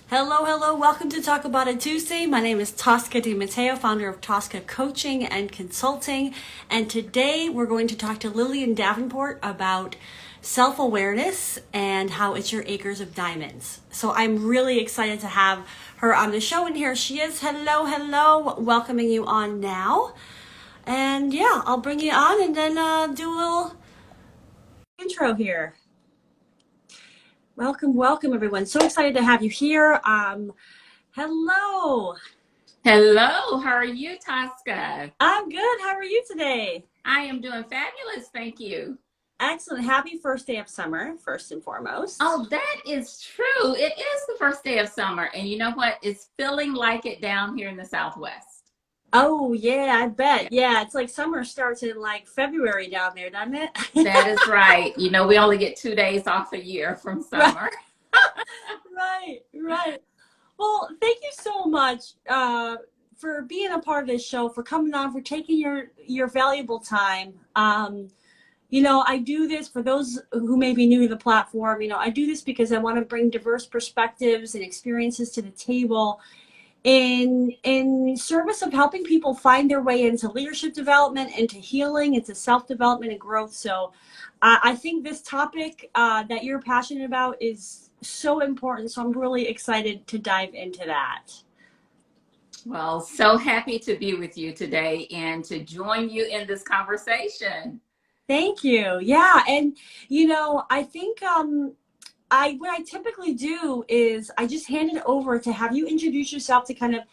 Hello, hello. Welcome to Talk About It Tuesday. My name is Tosca Di Matteo, founder of Tosca Coaching and Consulting. And today we're going to talk to Lillian Davenport about self-awareness and how it's your acres of diamonds. So I'm really excited to have her on the show. And here she is. Hello, hello. Welcoming you on now. And yeah, I'll bring you on and then do a little intro here. Welcome, welcome, everyone. So excited to have you here. Hello. Hello, how are you, Tosca? I'm good. How are you today? I am doing fabulous, thank you. Excellent. Happy first day of summer, first and foremost. Oh, that is true. It is the first day of summer, and you know what? It's feeling like it down here in the Southwest. Oh, yeah, I bet. Yeah, it's like summer starts in like February down there, doesn't it? That is right. You know, we only get 2 days off a year from Right, summer. right, right. Well, thank you so much for being a part of this show, for coming on, for taking your valuable time. I do this for those who may be new to the platform. I do this because I want to bring diverse perspectives and experiences to the table in service of helping people find their way into leadership development, into healing, into self-development and growth. So I think this topic that you're passionate about is so important. So I'm really excited to dive into that. Well, so happy to be with you today and to join you in this conversation. Thank you. Yeah. And, I think what I typically do is I just hand it over to have you introduce yourself, to kind of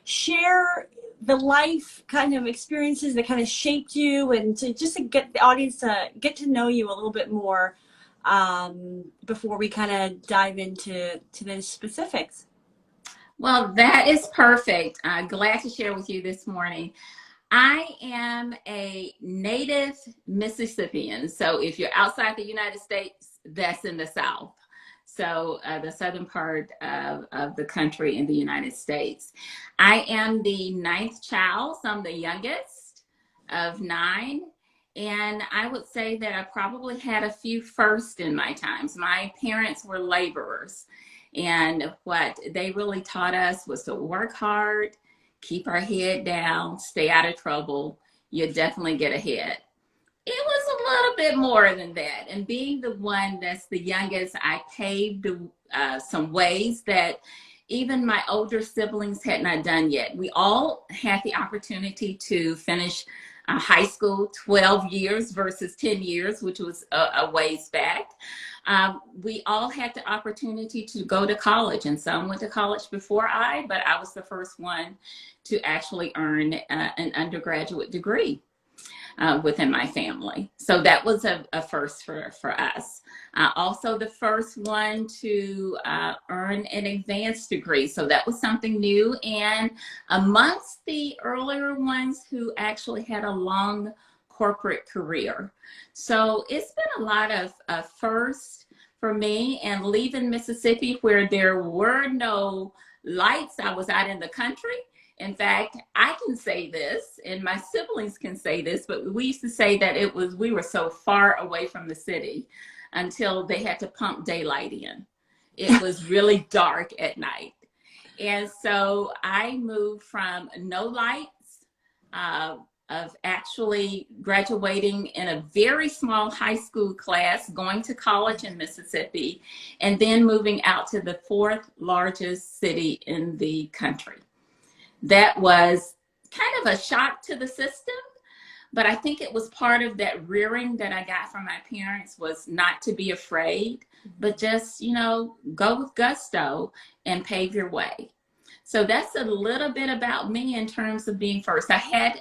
share the life kind of experiences that kind of shaped you, and to get the audience to get to know you a little bit more before we kind of dive into the specifics. Well, that is perfect. I'm glad to share with you this morning. I am a native Mississippian. So if you're outside the United States, that's in the South. So the southern part of the country in the United States. I am the ninth child, so I'm the youngest of nine. And I would say that I probably had a few firsts in my times. My parents were laborers. And what they really taught us was to work hard, keep our head down, stay out of trouble. You definitely get ahead. It was a little bit more than that. And being the one that's the youngest, I paved some ways that even my older siblings had not done yet. We all had the opportunity to finish high school, 12 years versus 10 years, which was a ways back. We all had the opportunity to go to college, and some went to college before but I was the first one to actually earn an undergraduate degree within my family. So that was a first for us. Also the first one to earn an advanced degree. So that was something new, and amongst the earlier ones who actually had a long corporate career. So it's been a lot of firsts for me, and leaving Mississippi where there were no lights. I was out in the country. In fact, I can say this, and my siblings can say this, but we used to say that we were so far away from the city until they had to pump daylight in. It was really dark at night. And so I moved from no lights, of actually graduating in a very small high school class, going to college in Mississippi, and then moving out to the fourth largest city in the country. That was kind of a shock to the system, but I think it was part of that rearing that I got from my parents, was not to be afraid, but just, go with gusto and pave your way. So that's a little bit about me in terms of being first. I had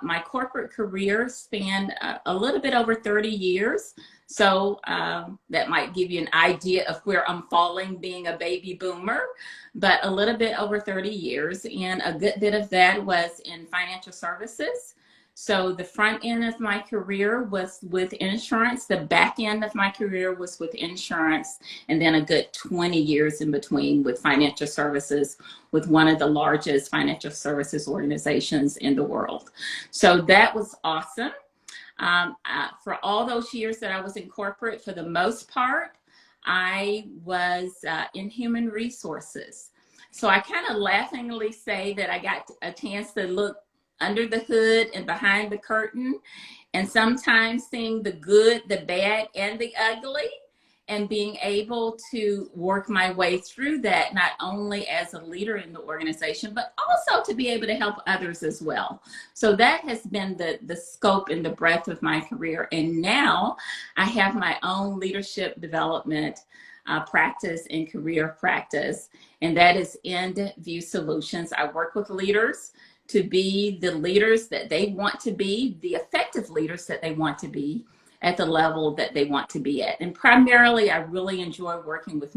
my corporate career spanned a little bit over 30 years. So that might give you an idea of where I'm falling, being a baby boomer, but a little bit over 30 years. And a good bit of that was in financial services. So the front end of my career was with insurance. The back end of my career was with insurance. And then a good 20 years in between with financial services, with one of the largest financial services organizations in the world. So that was awesome. For all those years that I was in corporate, for the most part, I was in human resources. So I kind of laughingly say that I got a chance to look under the hood and behind the curtain, and sometimes seeing the good, the bad, and the ugly, and being able to work my way through that, not only as a leader in the organization, but also to be able to help others as well. So that has been the scope and the breadth of my career. And now I have my own leadership development practice and career practice, and that is Endview Solutions. I work with leaders to be the leaders that they want to be, the effective leaders that they want to be, at the level that they want to be at. And primarily, I really enjoy working with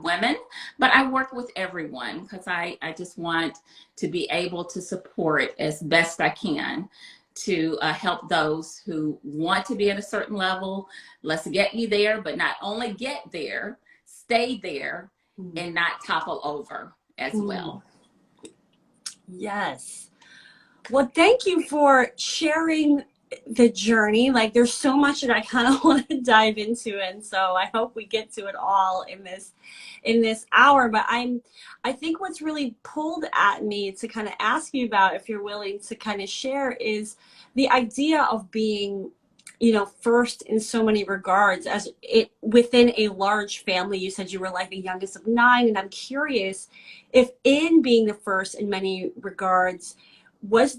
women, but I work with everyone because I just want to be able to support as best I can to help those who want to be at a certain level. Let's get you there, but not only get there, stay there and not topple over as well. Yes. Well, thank you for sharing the journey. Like, there's so much that I kind of want to dive into, and so I hope we get to it all in this hour. But I think what's really pulled at me to kind of ask you about, if you're willing to kind of share, is the idea of being, you know, first in so many regards, as it within a large family. You said you were like the youngest of 9, and I'm curious if in being the first in many regards,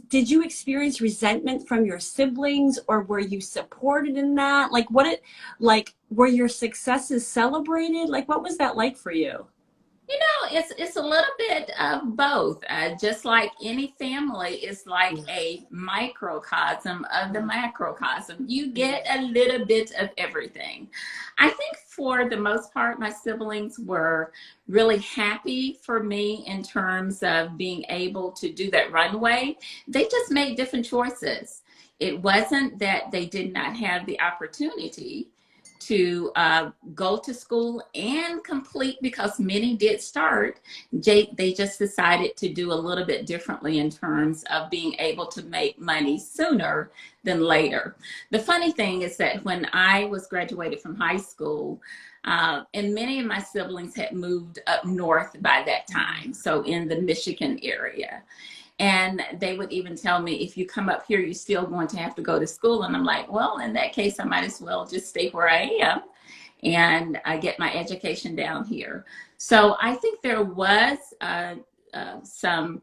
did you experience resentment from your siblings, or were you supported in that? Like, were your successes celebrated? Like, what was that like for you? You know, it's a little bit of both. Just like any family is like a microcosm of the macrocosm. You get a little bit of everything. I think for the most part, my siblings were really happy for me in terms of being able to do that runway. They just made different choices. It wasn't that they did not have the opportunity to go to school and complete, because many did start. They just decided to do a little bit differently in terms of being able to make money sooner than later. The funny thing is that when I was graduated from high school, and many of my siblings had moved up north by that time, so in the Michigan area. And they would even tell me, if you come up here, you're still going to have to go to school. And I'm like, well, in that case, I might as well just stay where I am and I get my education down here. So I think there was some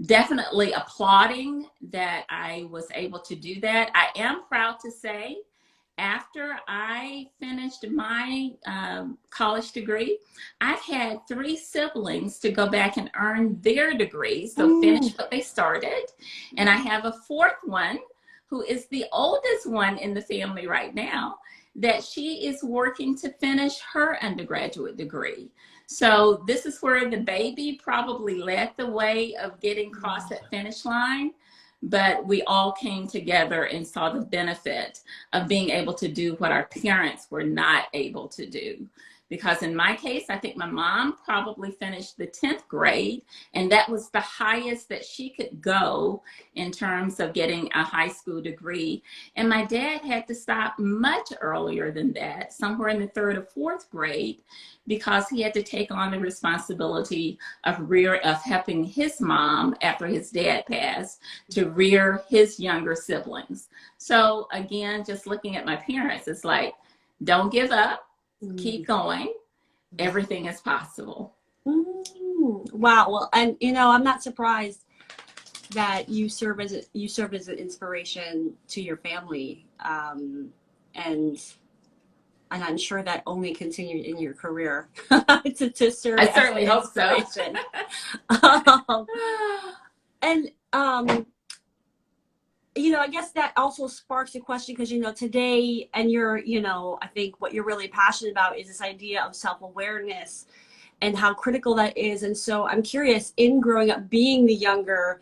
definitely applauding that I was able to do that. I am proud to say, after I finished my college degree, I've had 3 siblings to go back and earn their degrees, so finish what they started. And I have a 4th one who is the oldest one in the family right now, that she is working to finish her undergraduate degree. So this is where the baby probably led the way of getting across that finish line. But we all came together and saw the benefit of being able to do what our parents were not able to do. Because in my case, I think my mom probably finished the 10th grade, and that was the highest that she could go in terms of getting a high school degree. And my dad had to stop much earlier than that, somewhere in the 3rd or 4th grade, because he had to take on the responsibility of helping his mom after his dad passed to rear his younger siblings. So again, just looking at my parents, it's like, don't give up. Keep going. Everything is possible. Wow. Well, and you know, I'm not surprised that you serve as an inspiration to your family, and I'm sure that only continued in your career to serve. I certainly hope so. And you know, I guess that also sparks a question, because, you know, today, and you're, you know, I think what you're really passionate about is this idea of self-awareness and how critical that is. And so I'm curious, in growing up being the youngest,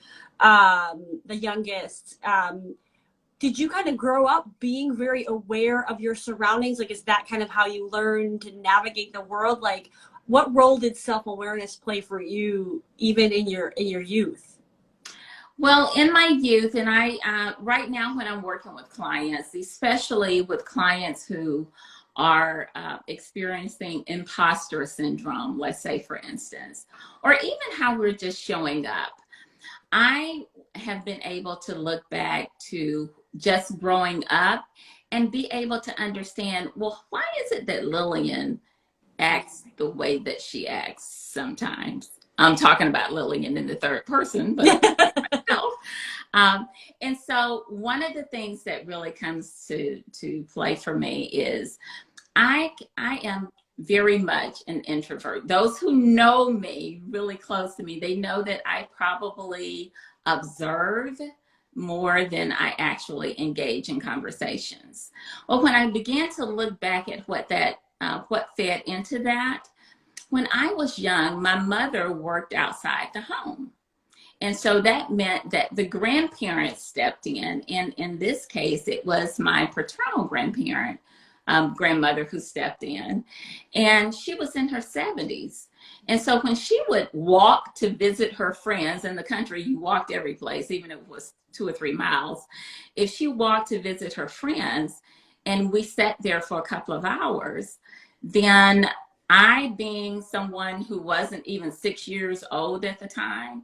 did you kind of grow up being very aware of your surroundings? Like, is that kind of how you learn to navigate the world? Like, what role did self-awareness play for you, even in your youth? Well, in my youth, and right now when I'm working with clients, especially with clients who are experiencing imposter syndrome, let's say, for instance, or even how we're just showing up. I have been able to look back to just growing up and be able to understand, well, why is it that Lillian acts the way that she acts sometimes? I'm talking about Lillian in the third person, but myself. And so one of the things that really comes to play for me is I am very much an introvert. Those who know me really close to me, they know that I probably observe more than I actually engage in conversations. Well, when I began to look back at what fed into that, when I was young, my mother worked outside the home. And so that meant that the grandparents stepped in. And in this case, it was my paternal grandparent, grandmother who stepped in. And she was in her 70s. And so when she would walk to visit her friends in the country, you walked every place, even if it was 2 or 3 miles. If she walked to visit her friends and we sat there for a couple of hours, then I, being someone who wasn't even 6 years old at the time,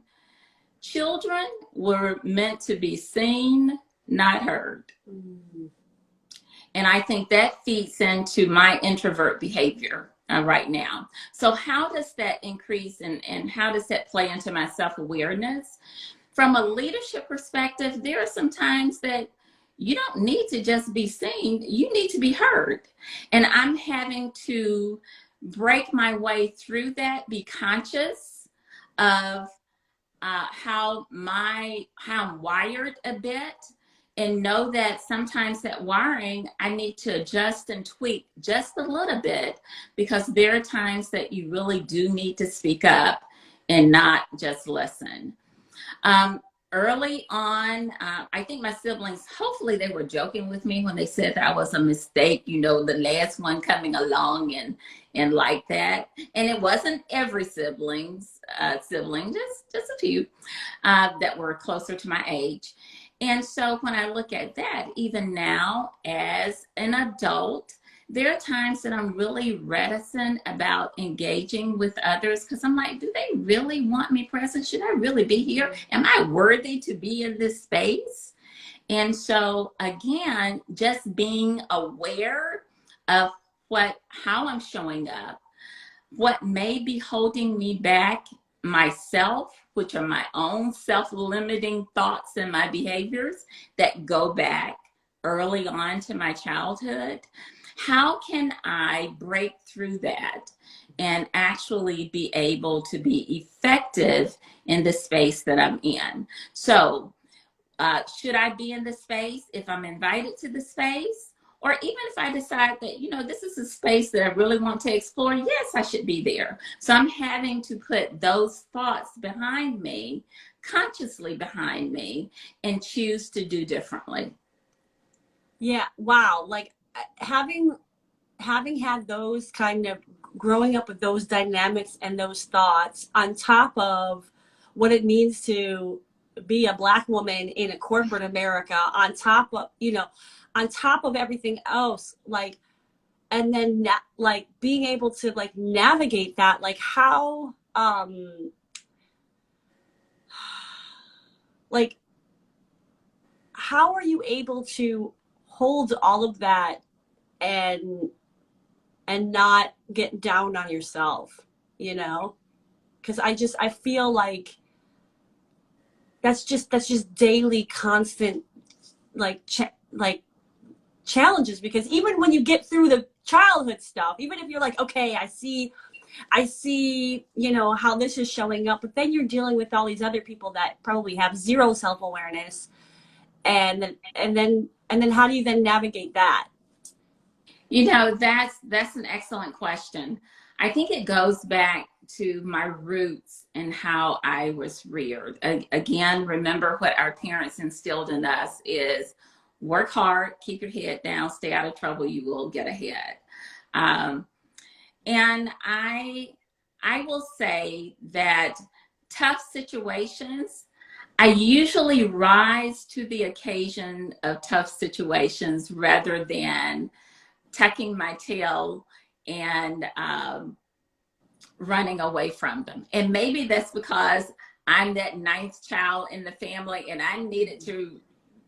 children were meant to be seen, not heard. And I think that feeds into my introvert behavior right now. So how does that increase and how does that play into my self-awareness? From a leadership perspective, there are some times that you don't need to just be seen, you need to be heard. And I'm having to break my way through that, be conscious of how I'm wired a bit, and know that sometimes that wiring I need to adjust and tweak just a little bit, because there are times that you really do need to speak up and not just listen. Early on, I think my siblings, hopefully they were joking with me when they said that I was a mistake, you know, the last one coming along and like that. And it wasn't every sibling, just a few that were closer to my age. And so when I look at that, even now as an adult, there are times that I'm really reticent about engaging with others because I'm like, do they really want me present? Should I really be here? Am I worthy to be in this space? And so again, just being aware of how I'm showing up, what may be holding me back myself, which are my own self-limiting thoughts and my behaviors that go back early on to my childhood. How can I break through that and actually be able to be effective in the space that I'm in? So should I be in the space if I'm invited to the space? Or even if I decide that, you know, this is a space that I really want to explore, yes, I should be there. So I'm having to put those thoughts behind me, consciously behind me, and choose to do differently. Yeah, wow. Like having had those kind of growing up with those dynamics and those thoughts on top of what it means to be a Black woman in a corporate America, on top of, you know, on top of everything else, like, and then like being able to like navigate that, like like how are you able to hold all of that and not get down on yourself, you know? Because I feel like that's just daily constant like challenges, because even when you get through the childhood stuff, even if you're like, okay, I see, you know, how this is showing up, but then you're dealing with all these other people that probably have zero self-awareness, and then how do you then navigate that? You know, that's an excellent question. I think it goes back to my roots and how I was reared. Again, remember what our parents instilled in us is work hard, keep your head down, stay out of trouble, you will get ahead. Um, and I will say that tough situations, I usually rise to the occasion of tough situations rather than tucking my tail and running away from them. And maybe that's because I'm that ninth child in the family and I needed to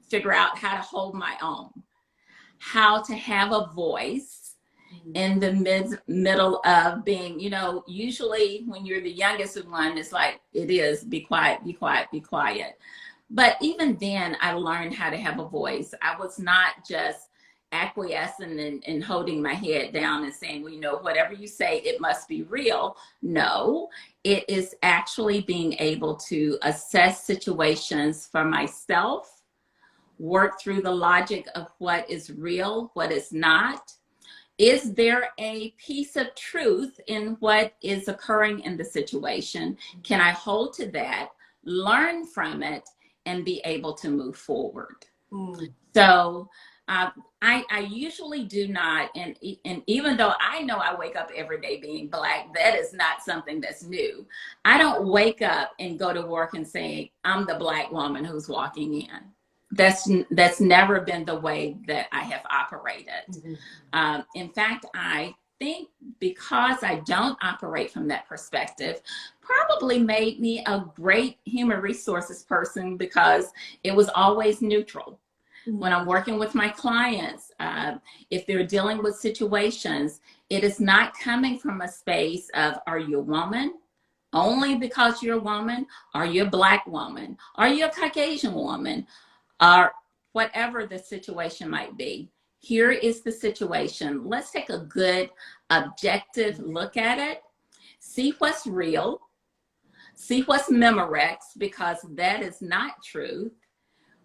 figure out how to hold my own, how to have a voice in the middle of being, you know, usually when you're the youngest one, it's like, it is, be quiet, be quiet, be quiet. But even then, I learned how to have a voice. I was not just acquiescing and holding my head down and saying, well, you know, whatever you say, it must be real. No, it is actually being able to assess situations for myself, work through the logic of what is real, what is not. Is there a piece of truth in what is occurring in the situation? Can I hold to that, learn from it, and be able to move forward? So I usually do not, and even though I know I wake up every day being Black, that is not something that's new. I don't wake up and go to work and say, I'm the Black woman who's walking in. That's never been the way that I have operated. In fact, I think because I don't operate from that perspective, probably made me a great human resources person because it was always neutral. When I'm working with my clients, if they're dealing with situations, it is not coming from a space of, are you a woman? Only because you're a woman? Are you a Black woman? Are you a Caucasian woman? Or whatever the situation might be. Here is the situation. Let's take a good objective look at it, see what's real, see what's Memorex, because that is not truth.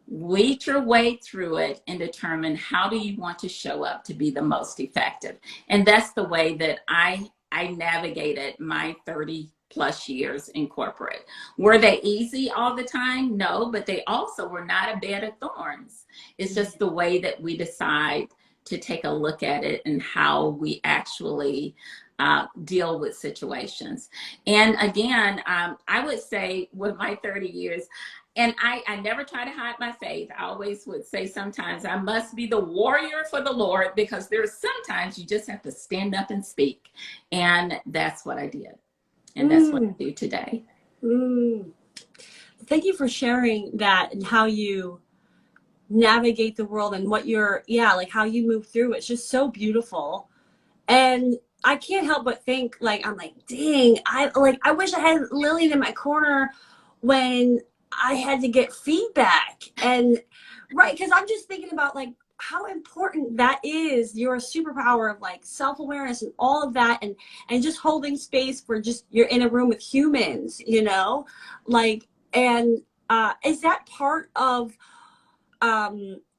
Weed your way through it and determine how do you want to show up to be the most effective. And that's the way that I navigated my 30 plus years in corporate. Were they easy all the time? No, but they also were not a bed of thorns. It's just the way that we decide to take a look at it and how we actually deal with situations. And again, I would say with my 30 years, and I never try to hide my faith. I always would say sometimes I must be the warrior for the Lord, because there's sometimes you just have to stand up and speak. And that's what I did. And that's what I do today. Thank you for sharing that and how you navigate the world and what you're, like how you move through. It's just so beautiful. And I can't help but think, like, I'm like, dang, I wish I had Lillian in my corner when I had to get feedback. And right, because I'm just thinking about like how important that is, your superpower of like self-awareness and all of that, and just holding space for just, you're in a room with humans, you know, like, and is that part of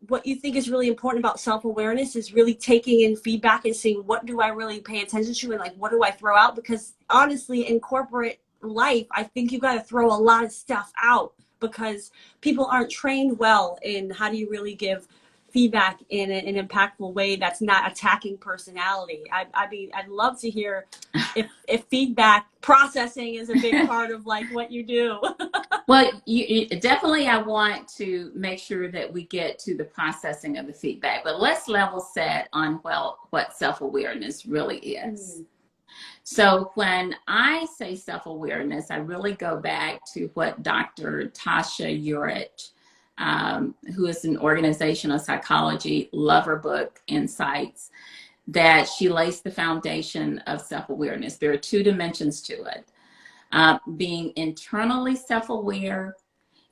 what you think is really important about self-awareness, is really taking in feedback and seeing what do I really pay attention to and like what do I throw out? Because honestly, in corporate life, I think you got to throw a lot of stuff out because people aren't trained well in how do you really give feedback in an impactful way that's not attacking personality. I mean, I'd love to hear if feedback processing is a big part of like what you do. Well, you definitely, I want to make sure that we get to the processing of the feedback, but let's level set on, well, what self-awareness really is. So when I say self-awareness, I really go back to what Dr. Tasha Eurich, who is an organizational psychology, love her book, Insights, that she lays the foundation of self-awareness. There are two dimensions to it. Being internally self-aware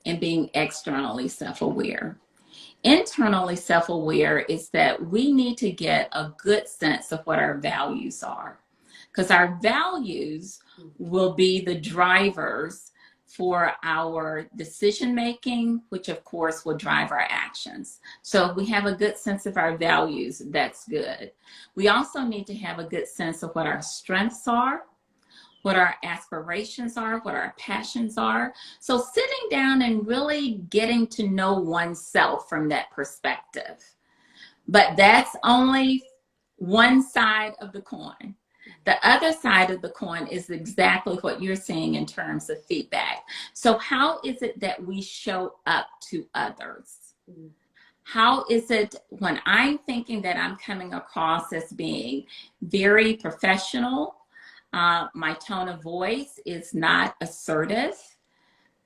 and being externally self-aware. Internally self-aware is that we need to get a good sense of what our values are, because our values will be the drivers for our decision making, which of course will drive our actions. So if we have a good sense of our values, that's good. We also need to have a good sense of what our strengths are, what our aspirations are, what our passions are. So sitting down and really getting to know oneself from that perspective. But that's only one side of the coin. The other side of the coin is exactly what you're saying in terms of feedback. So how is it that we show up to others? How is it when I'm thinking that I'm coming across as being very professional? My tone of voice is not assertive,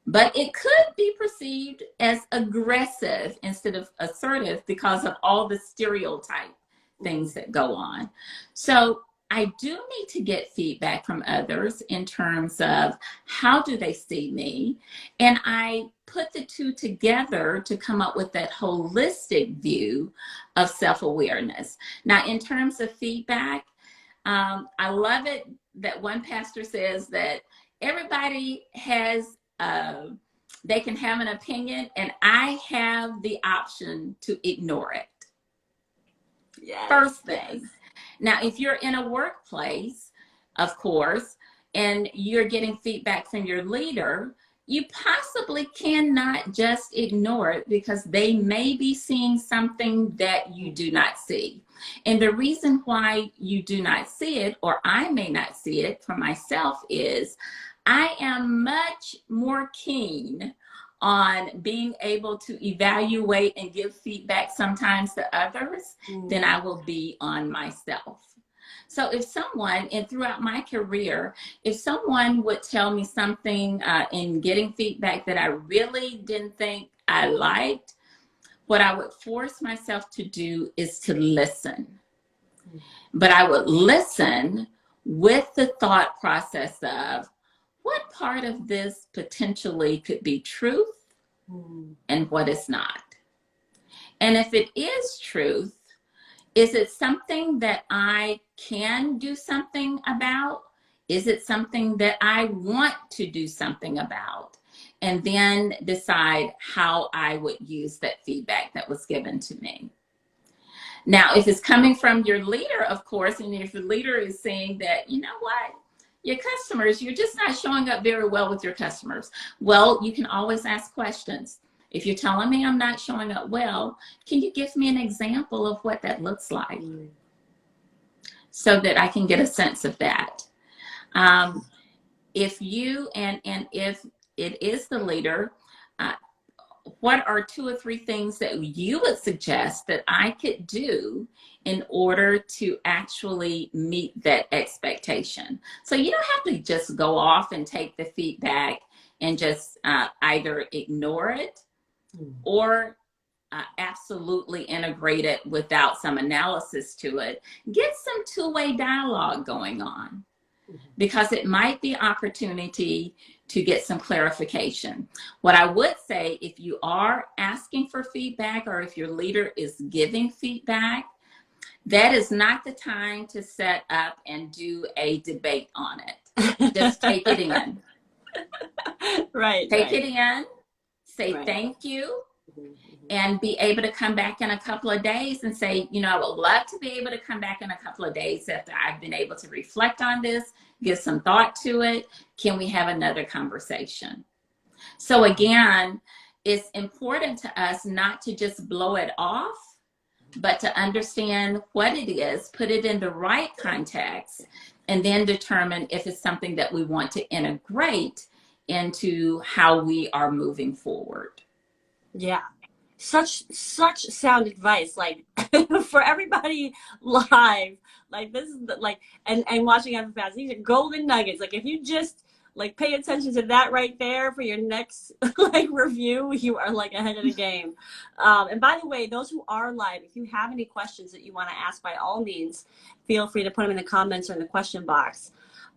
but it could be perceived as aggressive instead of assertive because of all the stereotype things that go on. So I do need to get feedback from others in terms of how do they see me, and I put the two together to come up with that holistic view of self-awareness. Now, in terms of feedback, I love it that one pastor says that everybody has, they can have an opinion, and I have the option to ignore it. Yes, First yes. thing. Now, if you're in a workplace, of course, and you're getting feedback from your leader, you possibly cannot just ignore it because they may be seeing something that you do not see. And the reason why you do not see it, or I may not see it for myself, is I am much more keen on being able to evaluate and give feedback sometimes to others than I will be on myself. So if someone, and throughout my career, if someone would tell me something in getting feedback that I really didn't think I liked, what I would force myself to do is to listen. But I would listen with the thought process of what part of this potentially could be truth and what is not. And if it is truth, is it something that I can do something about? Is it something that I want to do something about? And then decide how I would use that feedback that was given to me. Now, if it's coming from your leader, of course, and if the leader is saying that, you know what, your customers, you're just not showing up very well with your customers. Well, you can always ask questions. If you're telling me I'm not showing up well, can you give me an example of what that looks like so that I can get a sense of that? If you, and if it is the leader, what are 2 or 3 things that you would suggest that I could do in order to actually meet that expectation? So you don't have to just go off and take the feedback and just either ignore it or absolutely integrate it without some analysis to it. Get some two-way dialogue going on, because it might be opportunity to get some clarification. What I would say, if you are asking for feedback or if your leader is giving feedback, that is not the time to set up and do a debate on it. Just take it in. Right. Take it in, say Right. thank you, and be able to come back in a couple of days and say, you know, I would love to be able to come back in a couple of days after I've been able to reflect on this, give some thought to it. Can we have another conversation? So again, it's important to us not to just blow it off, but to understand what it is, put it in the right context, and then determine if it's something that we want to integrate into how we are moving forward. Yeah. Such sound advice, like for everybody live, like this is the, like, and watching after fast, these are golden nuggets. Like if you just like pay attention to that right there for your next like review, you are like ahead of the game. And by the way, those who are live, if you have any questions that you want to ask, by all means feel free to put them in the comments or in the question box.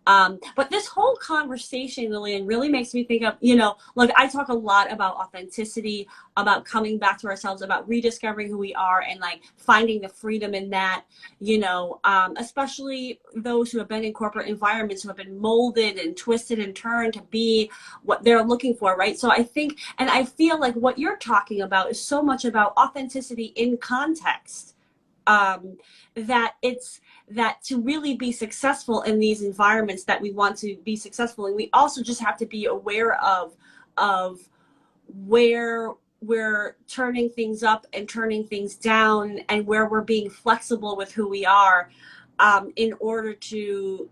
But this whole conversation, Lillian, really makes me think of, you know, look, I talk a lot about authenticity, about coming back to ourselves, about rediscovering who we are and like finding the freedom in that, you know, especially those who have been in corporate environments, who have been molded and twisted and turned to be what they're looking for, right? So I think, and I feel like what you're talking about is so much about authenticity in context, that it's, that to really be successful in these environments that we want to be successful in, we also just have to be aware of where we're turning things up and turning things down, and where we're being flexible with who we are, in order to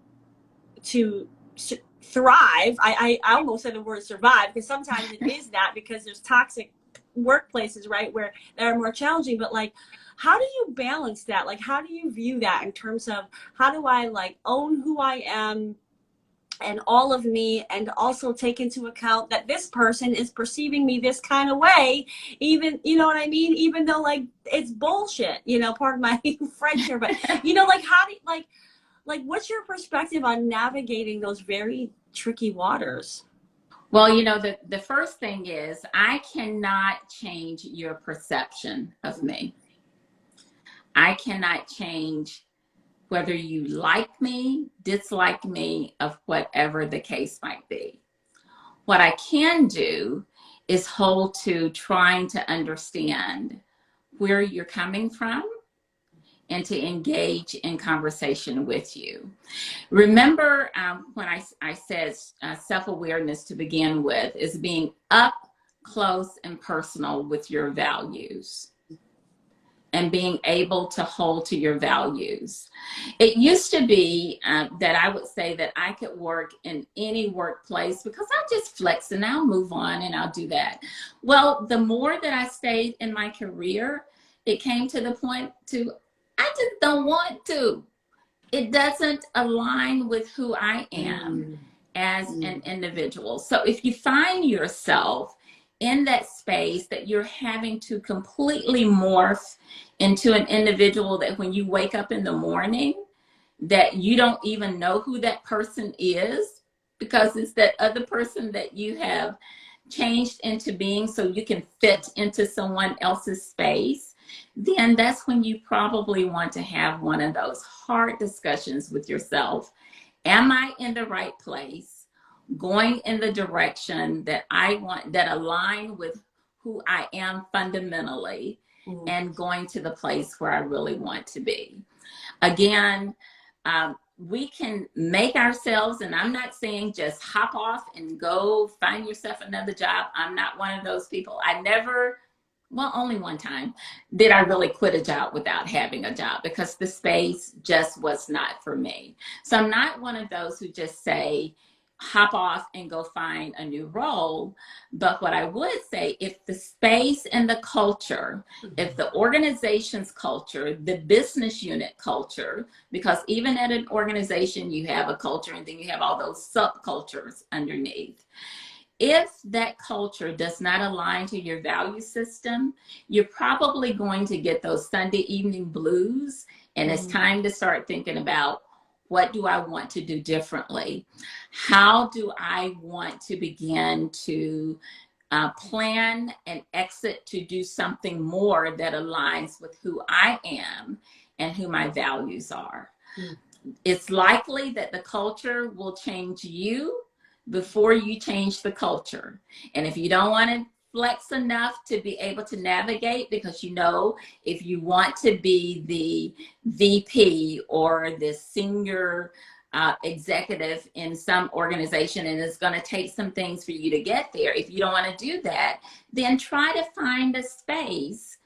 thrive. I almost said the word survive, because sometimes it is that, because there's toxic workplaces, right, where that are more challenging, but like, how do you balance that? Like, how do you view that in terms of how do I like own who I am and all of me, and also take into account that this person is perceiving me this kind of way, even, you know what I mean, even though like it's bullshit, you know, part of my French here, but you know, like how do you, like what's your perspective on navigating those very tricky waters? Well, you know, the first thing is I cannot change your perception of me. I cannot change whether you like me, dislike me, of whatever the case might be. What I can do is hold to trying to understand where you're coming from and to engage in conversation with you. Remember when I said self-awareness to begin with is being up close and personal with your values and being able to hold to your values. It used to be that I would say that I could work in any workplace because I'll just flex and I'll move on and I'll do that. Well, the more that I stayed in my career, it came to the point to, I just don't want to. It doesn't align with who I am as an individual. So if you find yourself in that space that you're having to completely morph into an individual that when you wake up in the morning, that you don't even know who that person is because it's that other person that you have changed into being so you can fit into someone else's space, then that's when you probably want to have one of those hard discussions with yourself. Am I in the right place? Going in the direction that I want, that align with who I am fundamentally, and going to the place where I really want to be. Again, we can make ourselves, and I'm not saying just hop off and go find yourself another job. I'm not one of those people. I never, well, only one time did I really quit a job without having a job because the space just was not for me. So I'm not one of those who just say, hop off and go find a new role. But what I would say, if the space and the culture, if the organization's culture, the business unit culture, because even at an organization, you have a culture and then you have all those subcultures underneath. If that culture does not align to your value system, you're probably going to get those Sunday evening blues. And it's time to start thinking about, what do I want to do differently? How do I want to begin to plan and exit to do something more that aligns with who I am and who my values are? It's likely that the culture will change you before you change the culture. And if you don't want to flex enough to be able to navigate, because you know, if you want to be the VP or the senior executive in some organization, and it's going to take some things for you to get there. If you don't want to do that, then try to find a space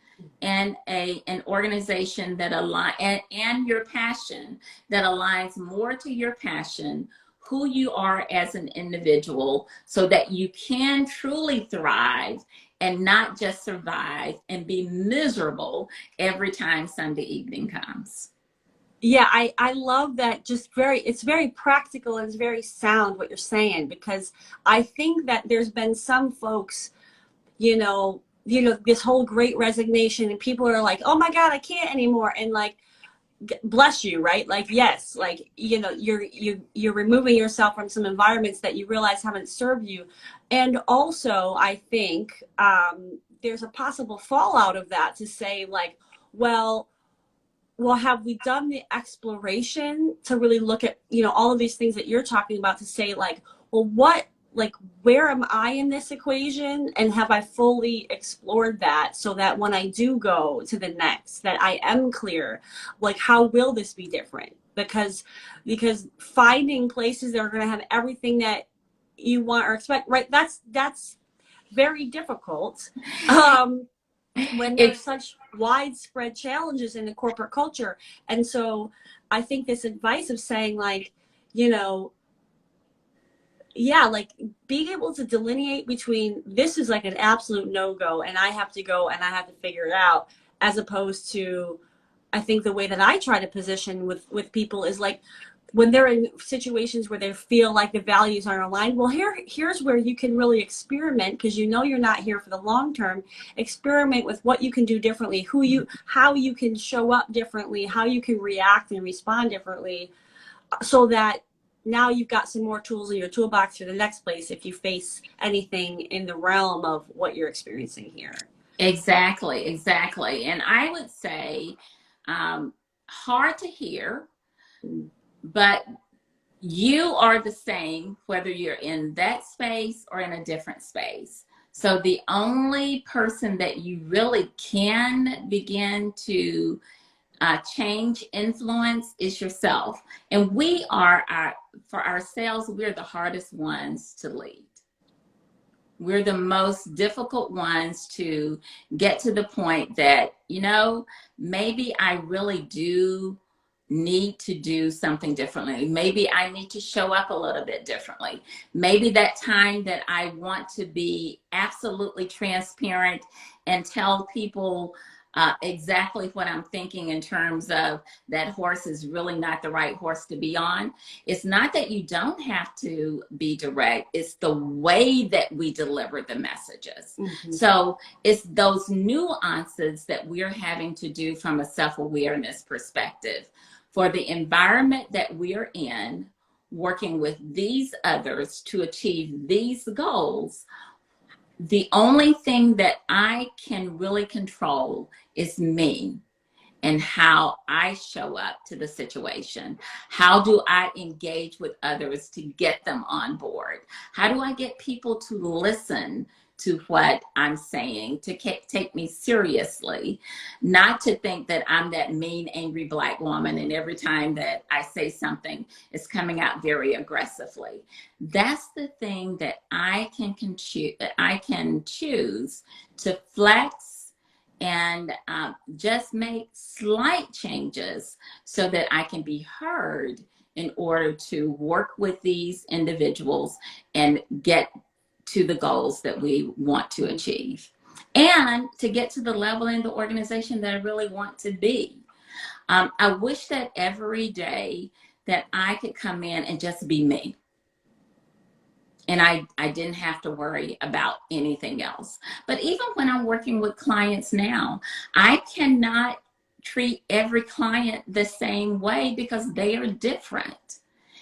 and an organization that align and your passion that aligns more to your passion, who you are as an individual, so that you can truly thrive and not just survive and be miserable every time Sunday evening comes. Yeah, I love that. Just very, it's very practical and it's very sound what you're saying, because I think that there's been some folks, this whole great resignation, and people are like, oh my God, I can't anymore. And like, bless you, right? Like, yes, like, you're removing yourself from some environments that you realize haven't served you. And also, I think there's a possible fallout of that to say like, well, have we done the exploration to really look at, all of these things that you're talking about, to say like, well, where am I in this equation? And have I fully explored that, so that when I do go to the next, that I am clear, like, how will this be different? Because finding places that are going to have everything that you want or expect, right? That's very difficult. When there's such widespread challenges in the corporate culture. And so I think this advice of saying like, yeah, like being able to delineate between this is like an absolute no-go and I have to go and I have to figure it out, as opposed to, I think the way that I try to position with people is like when they're in situations where they feel like the values aren't aligned, well, here's where you can really experiment, because you know you're not here for the long term. Experiment with what you can do differently, how you can show up differently, how you can react and respond differently, so that now you've got some more tools in your toolbox for the next place if you face anything in the realm of what you're experiencing here. Exactly, exactly. And I would say, hard to hear, but you are the same whether you're in that space or in a different space. So the only person that you really can begin to change, influence is yourself. And we are, for ourselves, we're the hardest ones to lead. We're the most difficult ones to get to the point that, you know, maybe I really do need to do something differently. Maybe I need to show up a little bit differently. Maybe that time that I want to be absolutely transparent and tell people exactly what I'm thinking in terms of that horse is really not the right horse to be on. It's not that you don't have to be direct, it's the way that we deliver the messages. Mm-hmm. So it's those nuances that we're having to do from a self-awareness perspective. For the environment that we're in, working with these others to achieve these goals, the only thing that I can really control is me and how I show up to the situation. How do I engage with others to get them on board? How do I get people to listen to what I'm saying, to take me seriously, not to think that I'm that mean, angry Black woman and every time that I say something, it's coming out very aggressively. That's the thing that I can choose to flex and just make slight changes so that I can be heard in order to work with these individuals and get to the goals that we want to achieve and to get to the level in the organization that I really want to be. I wish that every day that I could come in and just be me. And I didn't have to worry about anything else. But even when I'm working with clients now, I cannot treat every client the same way because they are different.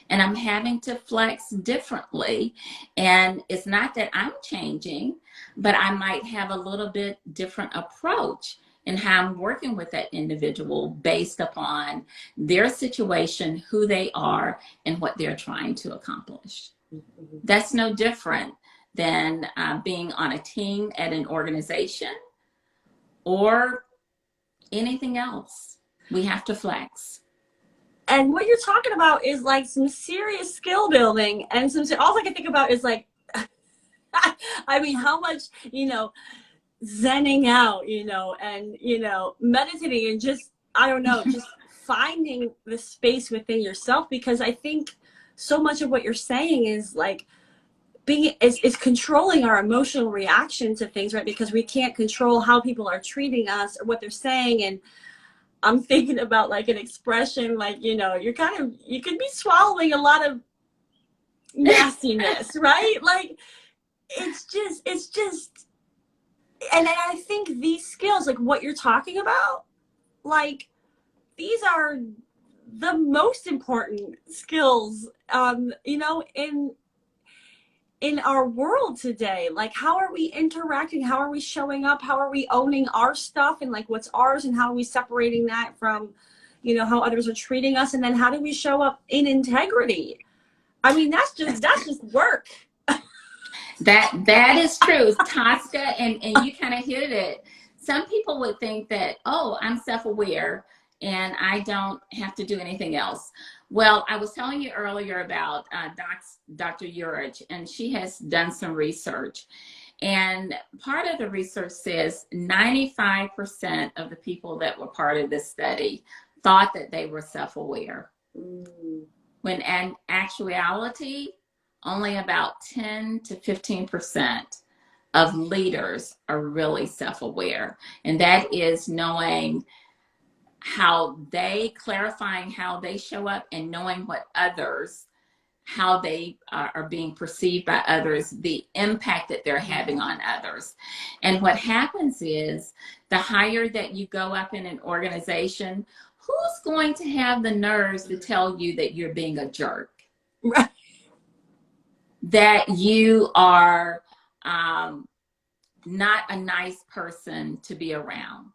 And I'm having to flex differently. And it's not that I'm changing, but I might have a little bit different approach in how I'm working with that individual based upon their situation, who they are, and what they're trying to accomplish. That's no different than being on a team at an organization or anything else. We have to flex. And what you're talking about is like some serious skill building, and all I can think about is like, I mean, how much, zenning out, and, meditating and just, I don't know, just finding the space within yourself, because I think so much of what you're saying is like is controlling our emotional reaction to things, right? Because we can't control how people are treating us or what they're saying. And I'm thinking about like an expression, like, you could be swallowing a lot of nastiness, right? Like, it's just, and I think these skills, like what you're talking about, like, these are the most important skills, in our world today. Like, how are we interacting? How are we showing up? How are we owning our stuff and like what's ours, and how are we separating that from, how others are treating us? And then how do we show up in integrity? I mean, that's just work. That is true, Tosca, and you kind of hit it. Some people would think that, oh, I'm self-aware and I don't have to do anything else. Well, I was telling you earlier about Dr. Urich, and she has done some research. And part of the research says 95% of the people that were part of this study thought that they were self-aware. When in actuality, only about 10 to 15% of leaders are really self-aware. And that is knowing clarifying how they show up and knowing what others, how they are being perceived by others, the impact that they're having on others. And what happens is the higher that you go up in an organization, who's going to have the nerves to tell you that you're being a jerk? Right. That you are not a nice person to be around.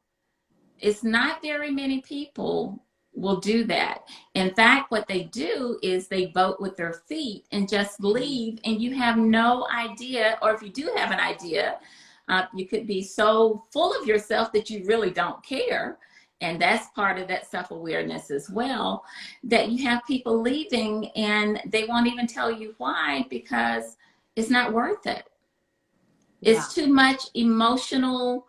It's not very many people will do that. In fact, what they do is they vote with their feet and just leave, and you have no idea, or if you do have an idea, you could be so full of yourself that you really don't care. And that's part of that self-awareness as well, that you have people leaving and they won't even tell you why, because it's not worth it. Yeah. It's too much emotional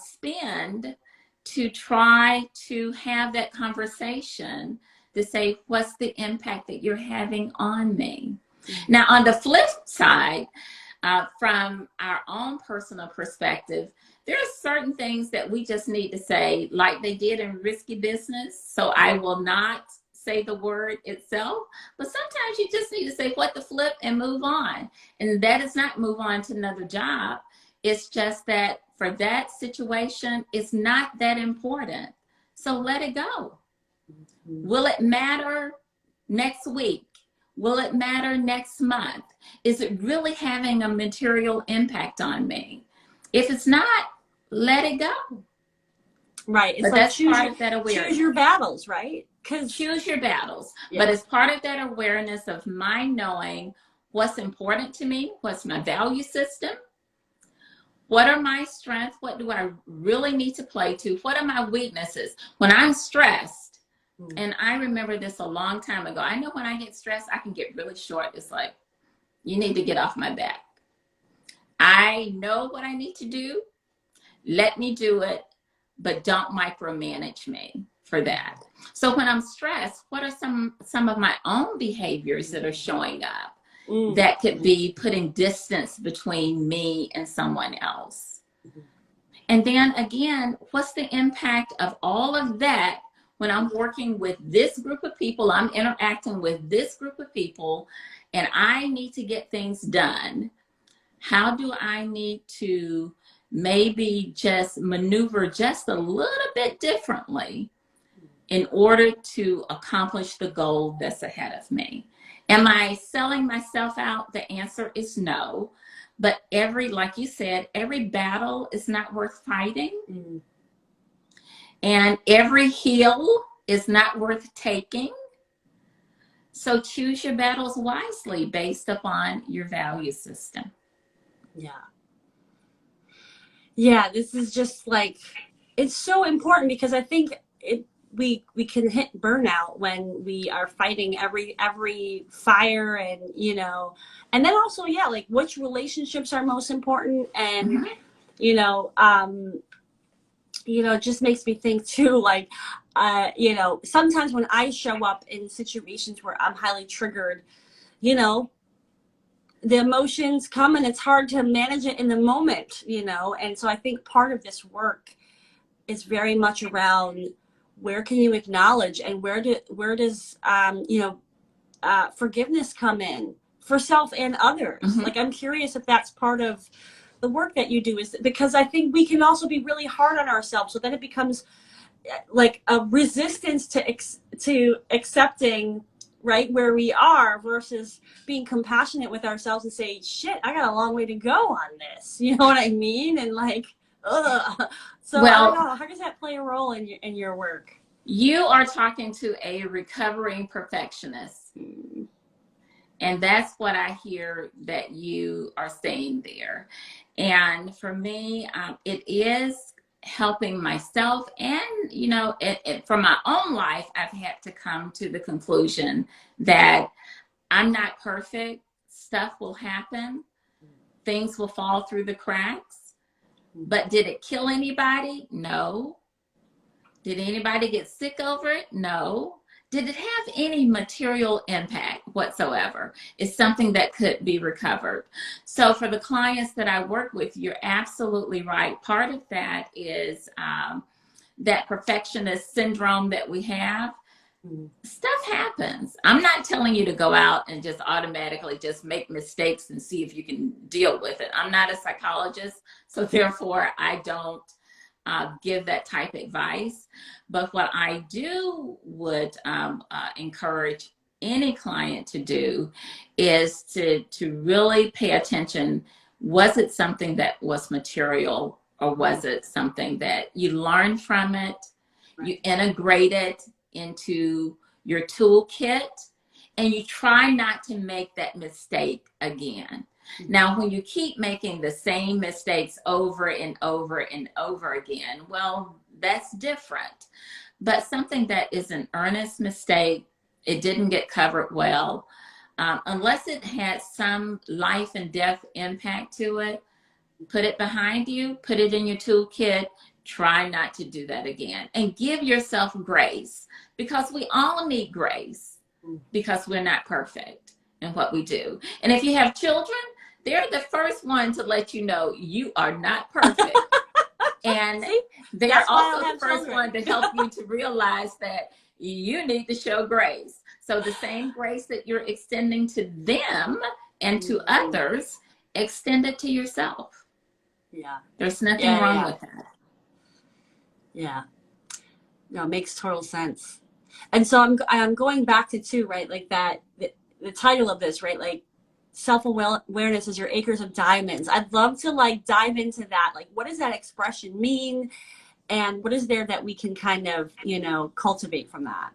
spend to try to have that conversation to say, what's the impact that you're having on me? Mm-hmm. Now, on the flip side, from our own personal perspective, there are certain things that we just need to say, like they did in Risky Business. So I will not say the word itself, but sometimes you just need to say what the flip and move on. And that is not move on to another job. It's just that for that situation, it's not that important. So let it go. Mm-hmm. Will it matter next week? Will it matter next month? Is it really having a material impact on me? If it's not, let it go. Right. It's but like that's part of that awareness. Choose your battles, right? Choose your battles. Yeah. But it's part of that awareness of my knowing what's important to me, what's my value system, what are my strengths, what do I really need to play to, what are my weaknesses. When I'm stressed, and I remember this a long time ago, I know when I get stressed, I can get really short. It's like, you need to get off my back. I know what I need to do. Let me do it, but don't micromanage me for that. So when I'm stressed, what are some of my own behaviors that are showing up that could be putting distance between me and someone else? And then again, what's the impact of all of that when I'm working with this group of people, I'm interacting with this group of people, and I need to get things done? How do I need to maybe just maneuver just a little bit differently in order to accomplish the goal that's ahead of me? Am I selling myself out? The answer is no. But like you said, every battle is not worth fighting. And every hill is not worth taking. So choose your battles wisely based upon your value system. Yeah. Yeah, this is just like, it's so important because I think we can hit burnout when we are fighting every fire, and and then also, yeah, like which relationships are most important, and it just makes me think too, like sometimes when I show up in situations where I'm highly triggered, the emotions come and it's hard to manage it in the moment, and so I think part of this work is very much around where can you acknowledge, and where does forgiveness come in for self and others. Like, I'm curious if that's part of the work that you do, is because I think we can also be really hard on ourselves, so then it becomes like a resistance to accepting right where we are, versus being compassionate with ourselves and say, shit, I got a long way to go on this. You know what I mean? And like, ugh. So I don't know, how does that play a role in your work? You are talking to a recovering perfectionist. And that's what I hear that you are saying there. And for me, it is helping myself. And, from my own life, I've had to come to the conclusion that I'm not perfect. Stuff will happen. Things will fall through the cracks. But did it kill anybody? No. Did anybody get sick over it? No. did it have any material impact whatsoever? It's something that could be recovered. So for the clients that I work with, you're absolutely right. Part of that is that perfectionist syndrome that we have. Stuff happens. I'm not telling you to go out and just automatically just make mistakes and see if you can deal with it. I'm not a psychologist, so therefore I don't give that type of advice. But what I would encourage any client to do is to really pay attention. Was it something that was material, or was it something that you learned from it, you integrate it into your toolkit, and you try not to make that mistake again? Now, when you keep making the same mistakes over and over and over again, well, that's different. But something that is an earnest mistake, it didn't get covered well, unless it had some life and death impact to it, put it behind you, put it in your toolkit. Try not to do that again, and give yourself grace, because we all need grace, because we're not perfect in what we do. And if you have children, they're the first one to let you know you are not perfect. And they're also the first one to help you to realize that you need to show grace. So the same grace that you're extending to them and to others, extend it to yourself. Yeah. There's nothing wrong with that. Yeah. No, it makes total sense. And so I'm going back to too, right? Like that, the title of this, right? Like self-awareness is your acres of diamonds. I'd love to like dive into that. Like, what does that expression mean? And what is there that we can kind of, cultivate from that?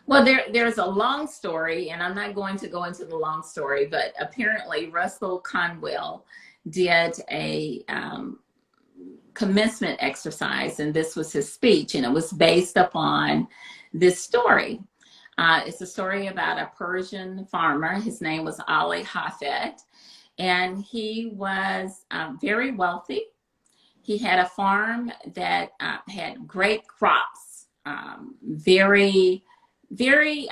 Well, there's a long story, and I'm not going to go into the long story, but apparently Russell Conwell did a commencement exercise, and this was his speech, and it was based upon this story. It's a story about a Persian farmer. His name was Ali Hafed, and he was very wealthy. He had a farm that had great crops, very, very,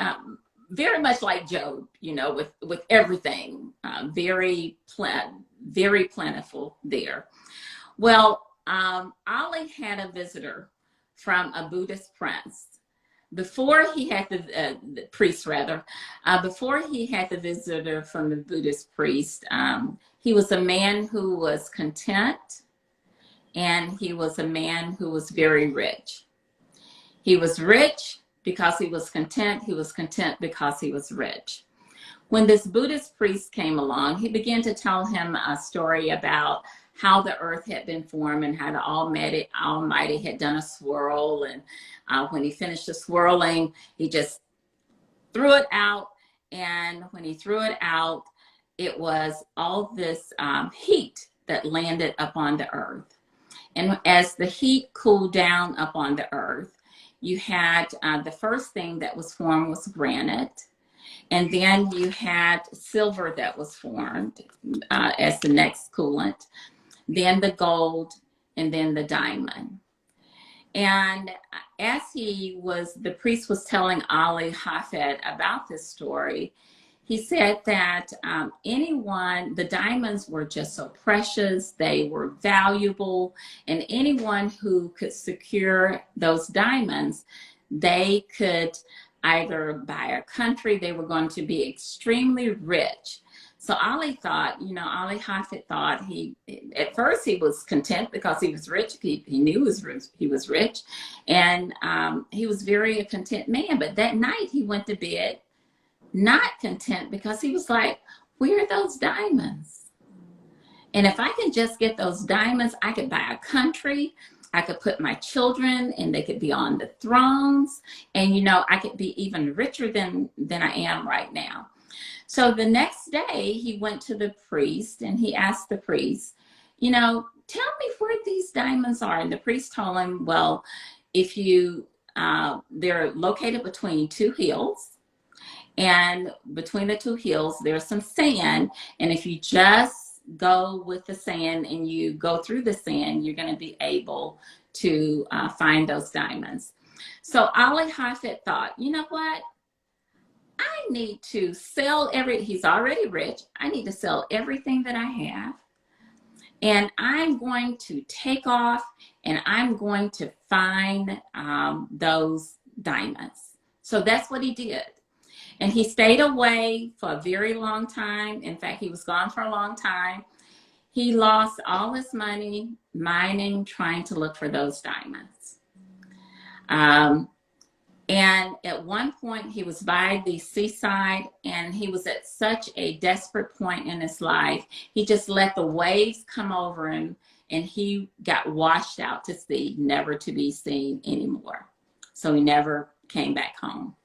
very much like Job, with everything, very plentiful there. Well, Ali had a visitor from a Buddhist prince. Before he had the priest, rather, before he had the visitor from the Buddhist priest, he was a man who was content, and he was a man who was very rich. He was rich because he was content. He was content because he was rich. When this Buddhist priest came along, he began to tell him a story about how the earth had been formed and how the Almighty had done a swirl. And when he finished the swirling, he just threw it out. And when he threw it out, it was all this heat that landed upon the earth. And as the heat cooled down upon the earth, you had the first thing that was formed was granite. And then you had silver that was formed as the next coolant, then the gold, and then the diamond. And as the priest was telling Ali Hafed about this story, he said that the diamonds were just so precious, they were valuable, and anyone who could secure those diamonds, they could either buy a country, they were going to be extremely rich. So Ali Hafed thought at first he was content because he was rich. He knew he was rich, and he was very a content man. But that night he went to bed not content, because he was like, where are those diamonds? And if I can just get those diamonds, I could buy a country. I could put my children and they could be on the thrones. And, I could be even richer than I am right now. So the next day he went to the priest and he asked the priest, tell me where these diamonds are. And the priest told him, well, they're located between two hills. And between the two hills, there's some sand. And if you just go with the sand and you go through the sand, you're going to be able to find those diamonds. So Ali Hafed thought, you know what? I need to sell he's already rich. I need to sell everything that I have. And I'm going to take off and I'm going to find those diamonds. So that's what he did. And he stayed away for a very long time. In fact, he was gone for a long time. He lost all his money mining, trying to look for those diamonds. And at one point, he was by the seaside, and he was at such a desperate point in his life. He just let the waves come over him, and he got washed out to sea, never to be seen anymore. So he never came back home.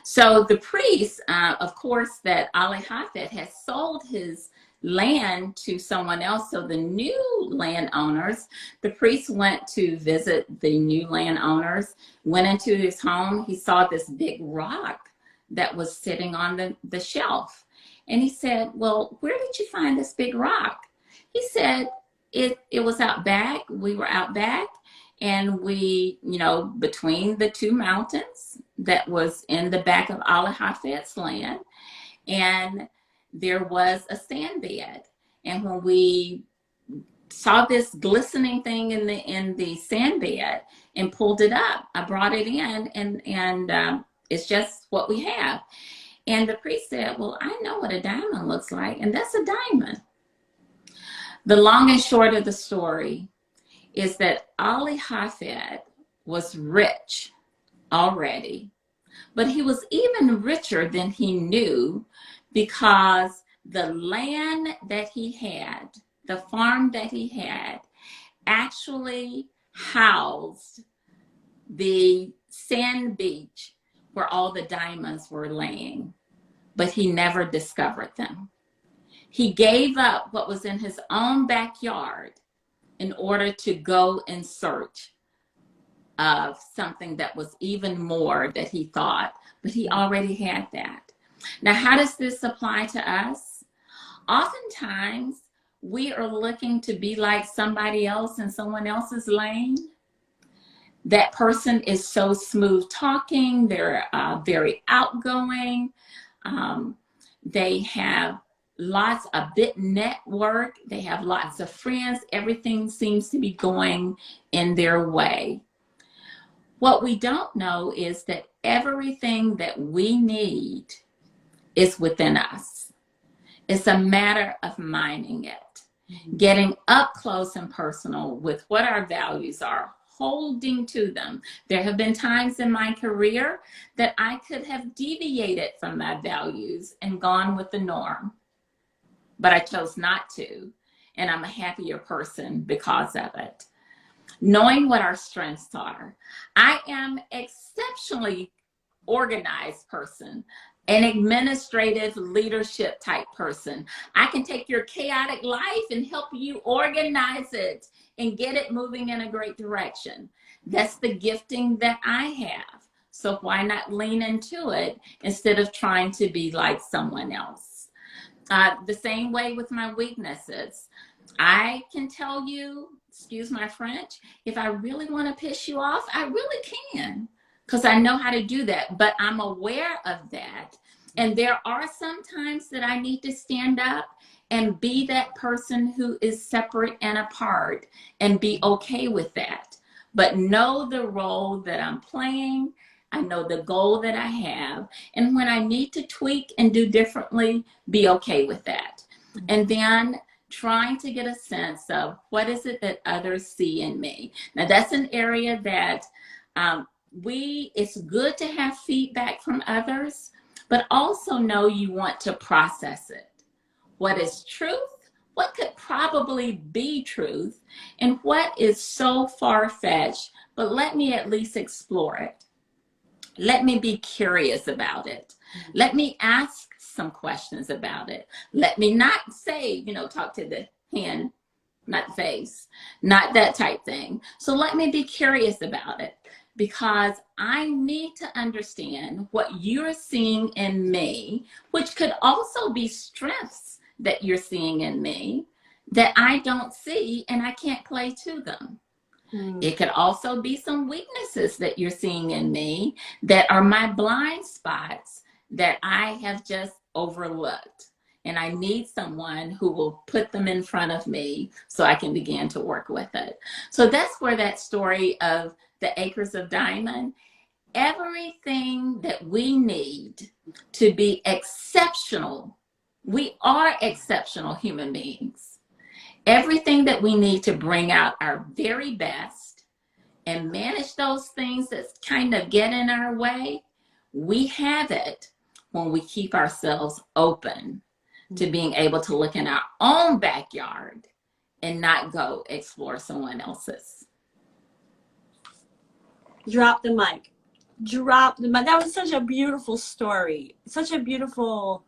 So the priest, of course, that Ali Hafed had sold his land to someone else. So the new landowners, the priest went to visit the new landowners, went into his home. He saw this big rock that was sitting on the shelf. And he said, well, where did you find this big rock? He said, it was out back. We were out back. And we, between the two mountains that was in the back of Ali Hafed's land, and there was a sand bed. And when we saw this glistening thing in the sand bed and pulled it up, I brought it in, and it's just what we have. And the priest said, well, I know what a diamond looks like, and that's a diamond. The long and short of the story is that Ali Hafed was rich already, but he was even richer than he knew, because the land that he had, the farm that he had, actually housed the sand beach where all the diamonds were laying, but he never discovered them. He gave up what was in his own backyard in order to go in search of something that was even more that he thought, but he already had that. Now, how does this apply to us? Oftentimes, we are looking to be like somebody else in someone else's lane. That person is so smooth talking, they're very outgoing, they have a big network, they have lots of friends, everything seems to be going in their way. What we don't know is that everything that we need is within us. It's a matter of mining it, getting up close and personal with what our values are, holding to them. There have been times in my career that I could have deviated from my values and gone with the norm, but I chose not to, and I'm a happier person because of it. Knowing what our strengths are. I am exceptionally organized person, an administrative leadership type person. I can take your chaotic life and help you organize it and get it moving in a great direction. That's the gifting that I have. So why not lean into it instead of trying to be like someone else? The same way with my weaknesses. I can tell you, excuse my French, if I really want to piss you off, I really can, because I know how to do that, but I'm aware of that. And there are some times that I need to stand up and be that person who is separate and apart and be okay with that. But know the role that I'm playing. I know the goal that I have. And when I need to tweak and do differently, be okay with that. And then trying to get a sense of what is it that others see in me. Now that's an area that it's good to have feedback from others, but also know you want to process it. What is truth? What could probably be truth? And what is so far-fetched, but let me at least explore it. Let me be curious about it. Let me ask some questions about it. Let me not say, talk to the hand, not the face, not that type thing. So let me be curious about it, because I need to understand what you're seeing in me, which could also be strengths that you're seeing in me that I don't see and I can't play to them. Mm. It could also be some weaknesses that you're seeing in me that are my blind spots that I have just overlooked. And I need someone who will put them in front of me so I can begin to work with it. So that's where that story of the acres of diamond, everything that we need to be exceptional, we are exceptional human beings. Everything that we need to bring out our very best and manage those things that kind of get in our way, we have it when we keep ourselves open to being able to look in our own backyard and not go explore someone else's. Drop the mic. Drop the mic. That was such a beautiful story. Such a beautiful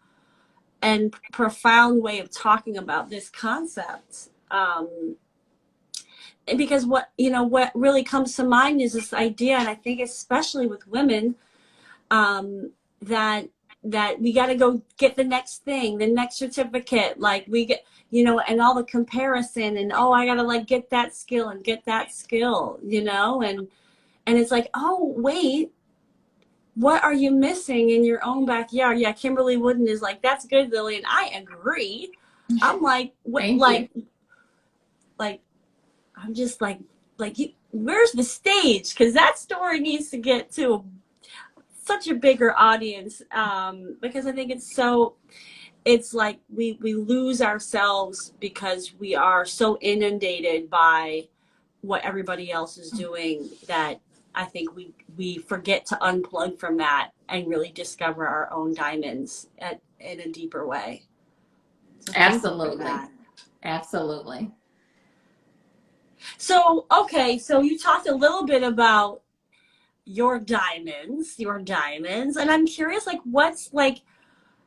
and profound way of talking about this concept. Because what really comes to mind is this idea, and I think especially with women, that we got to go get the next thing, the next certificate, like we get, and all the comparison, and oh, I got to like get that skill and get that skill, and it's like, oh wait, what are you missing in your own backyard? Yeah, Kimberly Wooden is like, that's good, Lillian. I agree. I'm like, what, Thank you. like I'm just like where's the stage? Because that story needs to get to such a bigger audience, because I think it's like we lose ourselves because we are so inundated by what everybody else is doing, that I think we forget to unplug from that and really discover our own diamonds in a deeper way. So Absolutely. Absolutely. So, okay, so you talked a little bit about your diamonds, and I'm curious, like,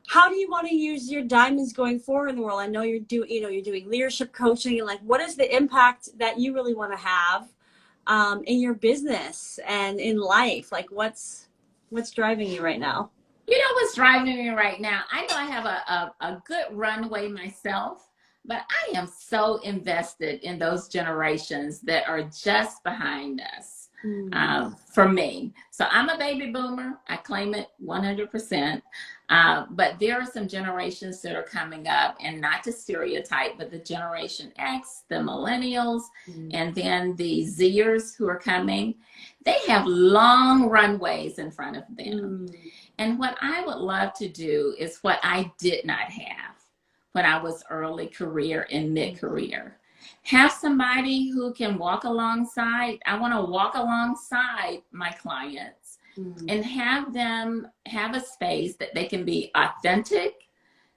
how do you want to use your diamonds going forward in the world? I know you're doing leadership coaching, and like, what is the impact that you really want to have in your business and in life? Like, what's driving you right now? You know what's driving me right now? I know I have a good runway myself, but I am so invested in those generations that are just behind us. For me. So I'm a baby boomer. I claim it 100%. But there are some generations that are coming up, and not to stereotype, but the Generation X, the millennials, and then the Zers who are coming. They have long runways in front of them. And what I would love to do is what I did not have when I was early career and mid-career. Have somebody who can walk alongside. I want to walk alongside my clients and have them have a space that they can be authentic,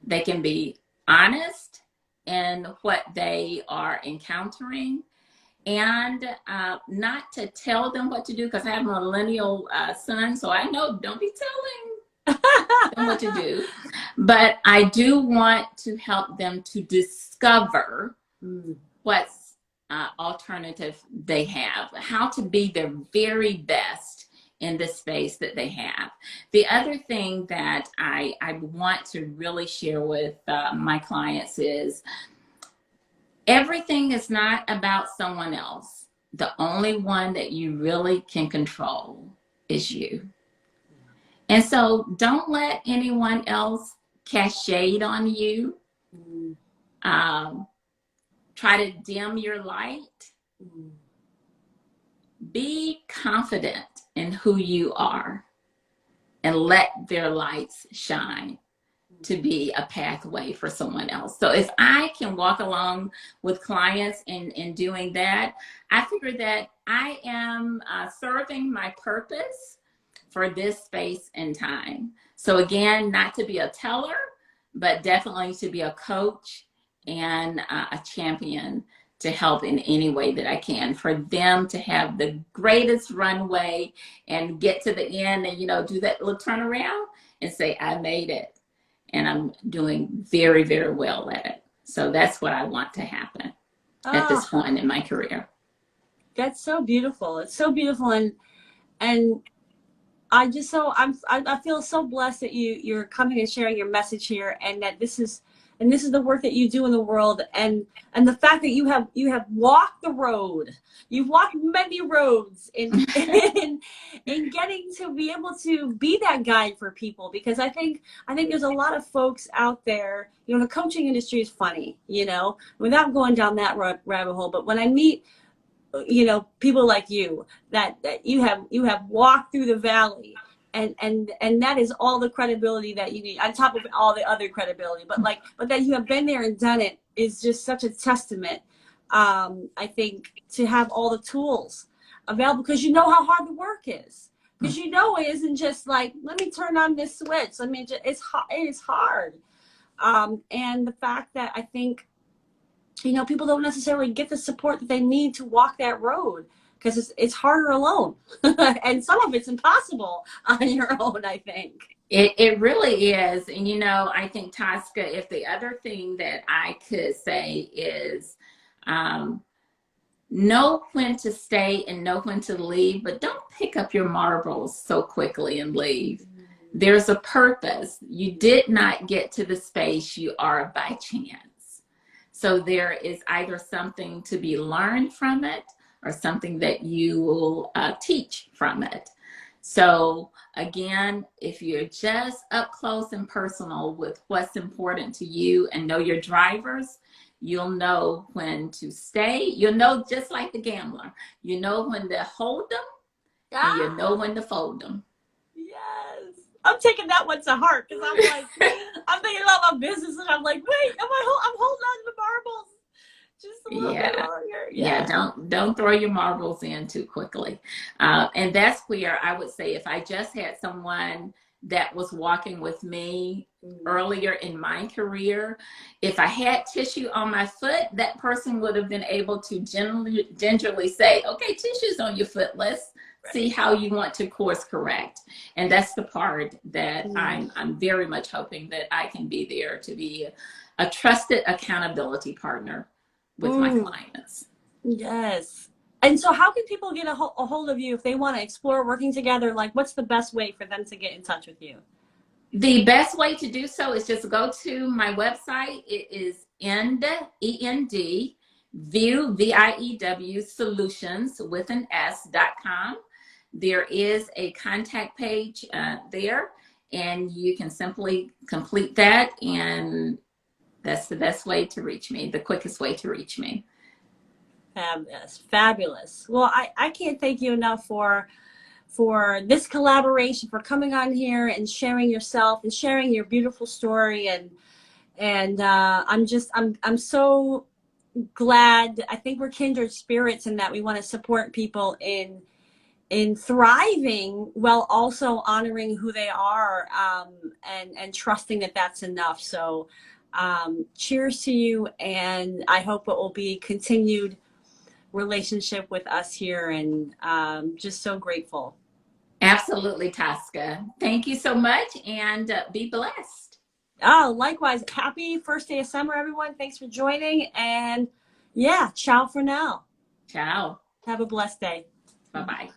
they can be honest in what they are encountering, and not to tell them what to do, because I have a millennial son, so I know don't be telling them what to do. But I do want to help them to discover what's alternative they have, how to be their very best in the space that they have. The other thing that I want to really share with my clients is everything is not about someone else. The only one that you really can control is you. And so don't let anyone else cast shade on you. Try to dim your light. Be confident in who you are and let their lights shine to be a pathway for someone else. So if I can walk along with clients in doing that, I figure that I am serving my purpose for this space and time. So again, not to be a teller, but definitely to be a coach and a champion to help in any way that I can, for them to have the greatest runway and get to the end and, do that little turnaround and say, I made it. And I'm doing very, very well at it. So that's what I want to happen at this point in my career. That's so beautiful. It's so beautiful. And I feel so blessed that you're coming and sharing your message here, and that this is and this is the work that you do in the world, and the fact that you have walked the road, you've walked many roads in getting to be able to be that guide for people, because I think there's a lot of folks out there, the coaching industry is funny, without going down that rabbit hole, but when I meet people like you, that you have walked through the valley, and that is all the credibility that you need on top of all the other credibility, but that you have been there and done it is just such a testament, I think, to have all the tools available, because you know how hard the work is, because it isn't just like, let me turn on this switch. I mean, it is hard, and the fact that I think people don't necessarily get the support that they need to walk that road, because it's harder alone. And some of it's impossible on your own, I think. It really is. And, I think, Tosca, if the other thing that I could say is know when to stay and know when to leave, but don't pick up your marbles so quickly and leave. There's a purpose. You did not get to the space you are by chance. So there is either something to be learned from it or something that you will teach from it. So again, if you're just up close and personal with what's important to you and know your drivers, you'll know when to stay. You'll know, just like the gambler, you know when to hold them, and you know when to fold them. Yes. I'm taking that one to heart, because I'm like, I'm thinking about my business, and I'm like, wait, I'm holding on to the marbles just a little bit longer. Yeah, don't throw your marbles in too quickly. And that's where I would say, if I just had someone that was walking with me earlier in my career, if I had tissue on my foot, that person would have been able to gingerly say, okay, tissue's on your foot, let's see how you want to course correct. And that's the part that I'm very much hoping that I can be there to be a trusted accountability partner with my clients. Yes. And so how can people get a hold of you if they want to explore working together? Like, what's the best way for them to get in touch with you? The best way to do so is just go to my website. It is Endview, VIEW Solutions with an S.com. There is a contact page there, and you can simply complete that, and that's the best way to reach me, the quickest way to reach me. Fabulous. Well, I can't thank you enough for this collaboration, for coming on here and sharing yourself and sharing your beautiful story, and I'm so glad. I think we're kindred spirits in that we want to support people in thriving while also honoring who they are, and trusting that that's enough. So cheers to you, and I hope it will be continued relationship with us here, and just so grateful. Absolutely, Tosca. Thank you so much, and be blessed. Oh, likewise. Happy first day of summer, everyone. Thanks for joining, and ciao for now. Ciao. Have a blessed day. Bye-bye.